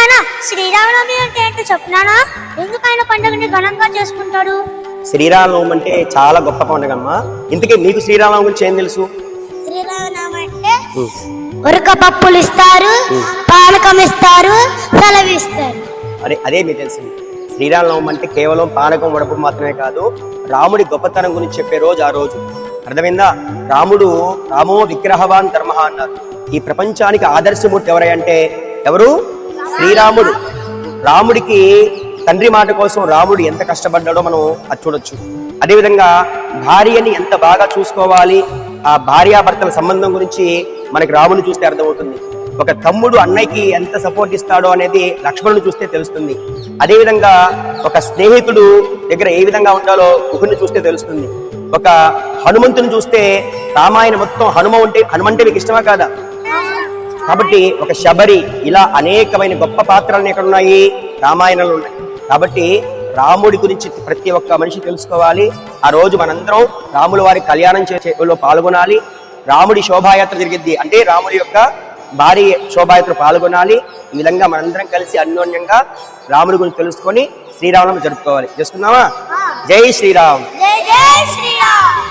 నానా శ్రీరామనవమి అంటే ఏంటో చెప్పునానా? ఎందుకు ఆయన పండుగని ఘనంగా చేసుకుంటాడు? శ్రీరామనవమి అంటే చాలా గొప్ప పండుగ అమ్మా. ఇంతకీ మీకు శ్రీరామనవమి గురించి ఏం తెలుసు? శ్రీరామనవమి అంటే ఉరక పప్పులు ఇస్తారు, పానకం ఇస్తారు, సెలవిస్తారు. అదే మీకు తెలిసింది. శ్రీరామనవమి అంటే కేవలం పానకం వడపం మాత్రమే కాదు, రాముడి గొప్పతనం గురించి చెప్పే రోజు ఆ రోజు. అర్థమైందా? రామో విగ్రహవాన్ ధర్మ అన్నారు. ఈ ప్రపంచానికి ఆదర్శమూర్తి ఎవరంటే ఎవరు? శ్రీరాముడు. రాముడికి తండ్రి మాట కోసం రాముడు ఎంత కష్టపడ్డాడో మనం అది చూడొచ్చు. అదేవిధంగా భార్యని ఎంత బాగా చూసుకోవాలి, ఆ భార్యాభర్తల సంబంధం గురించి మనకి రాముని చూస్తే అర్థమవుతుంది. ఒక తమ్ముడు అన్నయ్యకి ఎంత సపోర్ట్ ఇస్తాడో అనేది లక్ష్మణుని చూస్తే తెలుస్తుంది. అదేవిధంగా ఒక స్నేహితుడు దగ్గర ఏ విధంగా ఉండాలో కుహుని చూస్తే తెలుస్తుంది. ఒక హనుమంతుని చూస్తే రామాయణ మొత్తం హనుమంటే మీకు ఇష్టమా కాదా? కాబట్టి ఒక శబరి, ఇలా అనేకమైన గొప్ప పాత్రలు ఎక్కడ ఉన్నాయి? రామాయణంలో ఉన్నాయి. కాబట్టి రాముడి గురించి ప్రతి ఒక్క మనిషి తెలుసుకోవాలి. ఆ రోజు మనందరం రాముల వారి కళ్యాణం చేసేలో పాల్గొనాలి. రాముడి శోభాయాత్ర జరిగిద్ది అంటే రాముడి యొక్క భారీ శోభాయాత్ర పాల్గొనాలి. ఈ విధంగా మనందరం కలిసి అన్యోన్యంగా రాముడి గురించి తెలుసుకొని శ్రీరామనవమి జరుపుకోవాలి. చేసుకుందామా? జై శ్రీరామ్.